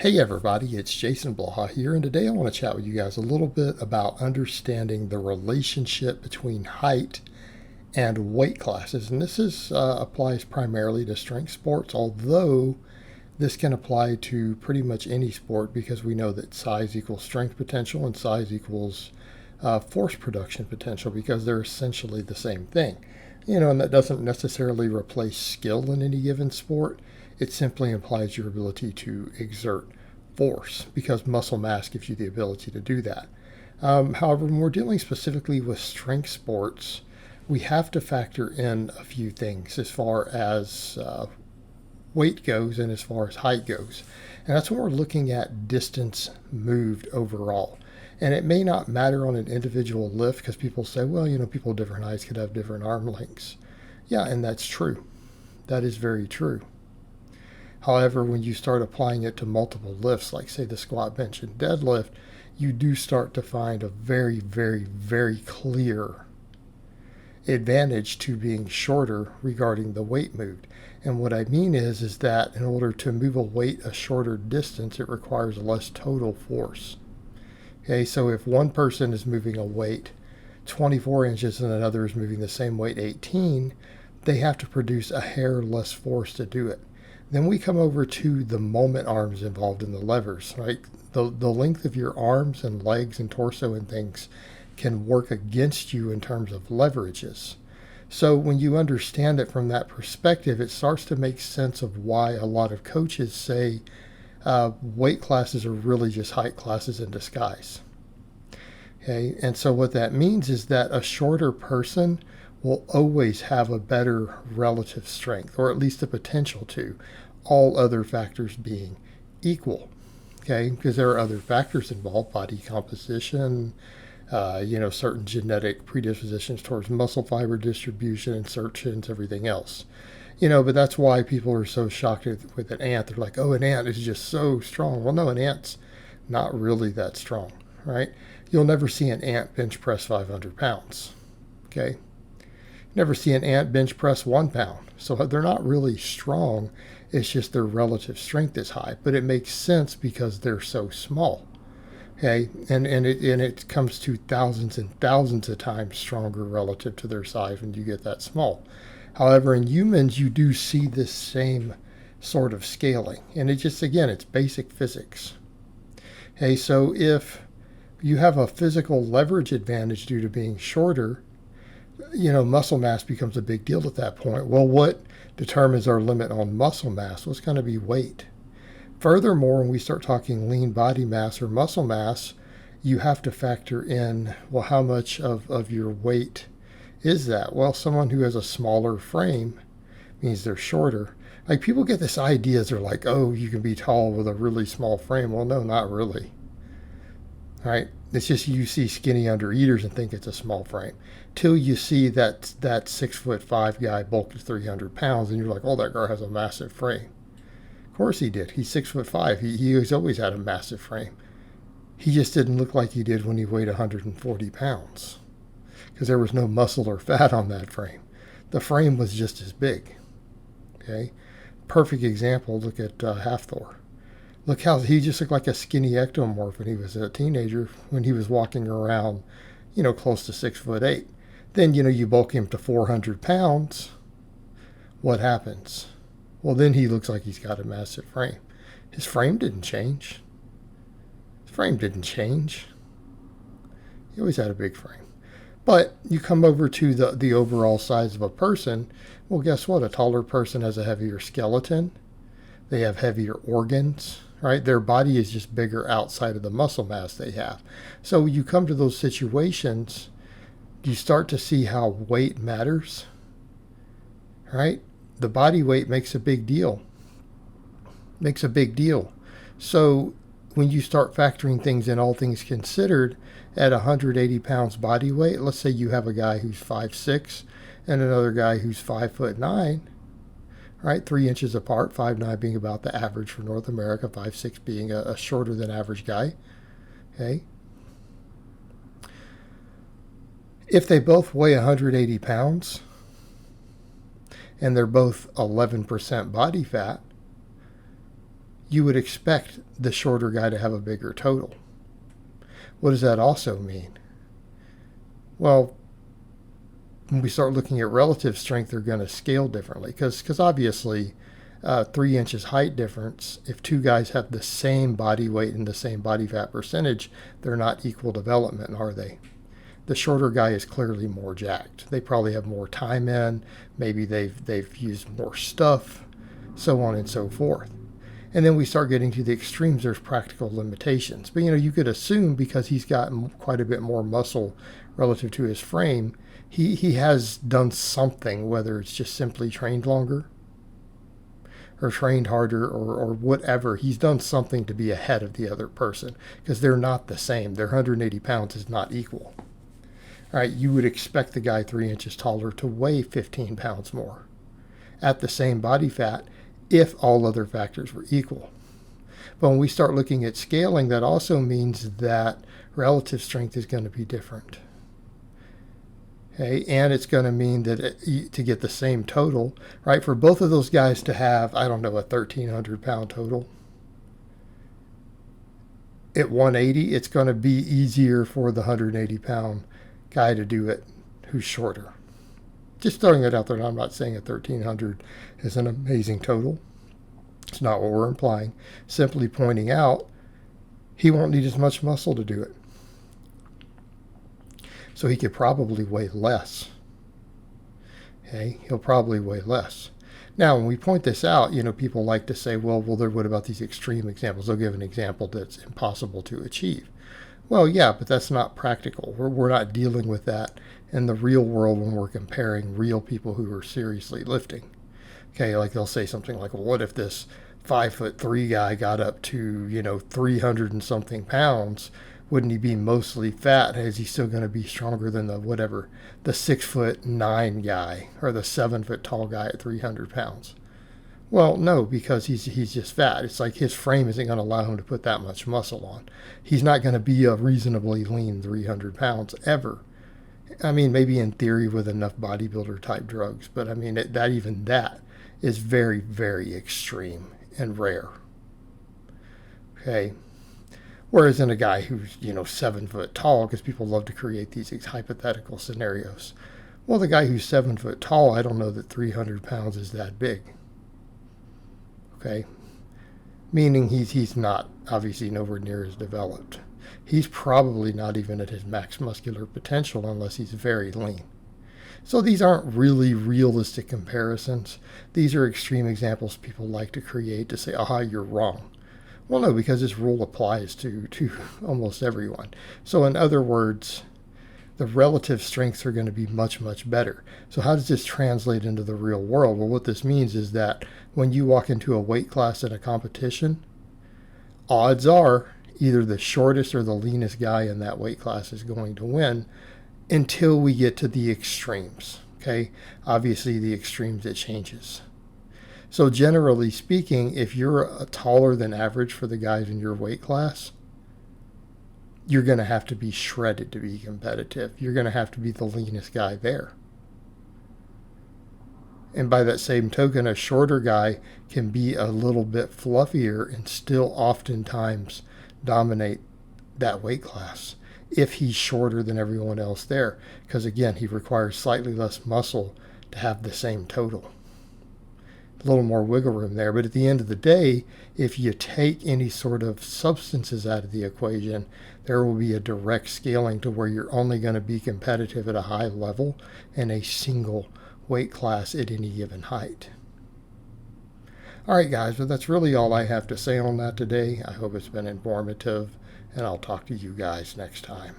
Hey everybody, it's Jason Blaha here, and today I want to chat with you guys a little bit about understanding the relationship between height and weight classes. And this applies primarily to strength sports, although this can apply to pretty much any sport because we know that size equals strength potential and size equals force production potential because they're essentially the same thing. And that doesn't necessarily replace skill in any given sport. It simply implies your ability to exert force because muscle mass gives you the ability to do that. However, when we're dealing specifically with strength sports, we have to factor in a few things as far as weight goes and as far as height goes. And that's when we're looking at distance moved overall. And it may not matter on an individual lift because people say, well, people of different heights could have different arm lengths. Yeah, and that's true. That is very true. However, when you start applying it to multiple lifts, like say the squat, bench, and deadlift, you do start to find a very, very, very clear advantage to being shorter regarding the weight moved. And what I mean is that in order to move a weight a shorter distance, it requires less total force. Okay, so if one person is moving a weight 24 inches and another is moving the same weight 18, they have to produce a hair less force to do it. Then we come over to the moment arms involved in the levers, right? The length of your arms and legs and torso and things can work against you in terms of leverages. So when you understand it from that perspective, it starts to make sense of why a lot of coaches say weight classes are really just height classes in disguise. Okay, and so what that means is that a shorter person will always have a better relative strength, or at least the potential to, all other factors being equal. Okay, because there are other factors involved, body composition, certain genetic predispositions towards muscle fiber distribution, insertions, everything else. But that's why people are so shocked with an ant. They're like, oh, an ant is just so strong. Well, no, an ant's not really that strong, right? You'll never see an ant bench press 500 pounds, okay? Never see an ant bench press 1 pound. So they're not really strong. It's just their relative strength is high. But it makes sense because they're so small. Okay, and it comes to thousands and thousands of times stronger relative to their size when you get that small. However, in humans, you do see this same sort of scaling. And it's basic physics. Okay, so if you have a physical leverage advantage due to being shorter, muscle mass becomes a big deal at that point. Well, what determines our limit on muscle mass? Well, it's going to be weight. Furthermore, when we start talking lean body mass or muscle mass, you have to factor in, well, how much of your weight is that? Well, someone who has a smaller frame means they're shorter. Like people get this idea, they're like, oh, you can be tall with a really small frame. Well, no, not really. Right? It's just you see skinny undereaters and think it's a small frame. Till you see that 6'5" guy bulked to 300 pounds and you're like, oh, that guy has a massive frame. Of course he did. He's 6'5". He's always had a massive frame. He just didn't look like he did when he weighed 140 pounds because there was no muscle or fat on that frame. The frame was just as big. Okay? Perfect example, look at Half-Thor. Look how he just looked like a skinny ectomorph when he was a teenager, when he was walking around, close to 6'8". Then, you bulk him to 400 pounds. What happens? Well, then he looks like he's got a massive frame. His frame didn't change. His frame didn't change. He always had a big frame. But you come over to the overall size of a person. Well, guess what? A taller person has a heavier skeleton. They have heavier organs, right? Their body is just bigger outside of the muscle mass they have. So you come to those situations, you start to see how weight matters, right? The body weight makes a big deal. Makes a big deal. So when you start factoring things in, all things considered, at 180 pounds body weight, let's say you have a guy who's 5'6" and another guy who's 5'9", right? 3 inches apart, 5'9" being about the average for North America, 5'6" being a shorter than average guy. Okay. If they both weigh 180 pounds and they're both 11% body fat, you would expect the shorter guy to have a bigger total. What does that also mean? Well, when we start looking at relative strength, they're going to scale differently because obviously 3 inches height difference, if two guys have the same body weight and the same body fat percentage, they're not equal development, are they? The shorter guy is clearly more jacked. They probably have more time in, maybe they've used more stuff, so on and so forth. And then we start getting to the extremes, there's practical limitations. But you could assume because he's got quite a bit more muscle relative to his frame, he has done something, whether it's just simply trained longer or trained harder or whatever. He's done something to be ahead of the other person because they're not the same. Their 180 pounds is not equal. All right, you would expect the guy 3 inches taller to weigh 15 pounds more at the same body fat if all other factors were equal. But when we start looking at scaling, that also means that relative strength is going to be different. Okay, and it's going to mean that to get the same total, right, for both of those guys to have, I don't know, a 1,300 pound total, at 180, it's going to be easier for the 180 pound guy to do it who's shorter. Just throwing it out there, and I'm not saying a 1,300 is an amazing total. It's not what we're implying. Simply pointing out he won't need as much muscle to do it. So he could probably weigh less. Okay, he'll probably weigh less. Now, when we point this out, people like to say, well, what about these extreme examples? They'll give an example that's impossible to achieve. Well, yeah, but that's not practical. We're not dealing with that in the real world when we're comparing real people who are seriously lifting. Okay, like they'll say something like, well, what if this 5'3" guy got up to, 300 and something pounds? Wouldn't he be mostly fat? Is he still going to be stronger than the 6'9" guy or the 7 foot tall guy at 300 pounds? Well, no, because he's just fat. It's like his frame isn't going to allow him to put that much muscle on. He's not going to be a reasonably lean 300 pounds ever. I mean, maybe in theory with enough bodybuilder type drugs, but I mean, that is very, very extreme and rare. Okay. Whereas in a guy who's, 7 foot tall, because people love to create these hypothetical scenarios. Well, the guy who's 7 foot tall, I don't know that 300 pounds is that big. Okay. Meaning he's not, obviously nowhere near as developed. He's probably not even at his max muscular potential unless he's very lean. So these aren't really realistic comparisons. These are extreme examples people like to create to say, aha, you're wrong. Well, no, because this rule applies to almost everyone. So in other words, the relative strengths are going to be much, much better. So how does this translate into the real world? Well, what this means is that when you walk into a weight class in a competition, odds are either the shortest or the leanest guy in that weight class is going to win until we get to the extremes. Okay, obviously the extremes, it changes. So generally speaking, if you're taller than average for the guys in your weight class, you're going to have to be shredded to be competitive. You're going to have to be the leanest guy there. And by that same token, a shorter guy can be a little bit fluffier and still oftentimes dominate that weight class if he's shorter than everyone else there. Because again, he requires slightly less muscle to have the same total. A little more wiggle room there. But at the end of the day, if you take any sort of substances out of the equation, there will be a direct scaling to where you're only going to be competitive at a high level in a single weight class at any given height. All right, guys, well, that's really all I have to say on that today. I hope it's been informative, and I'll talk to you guys next time.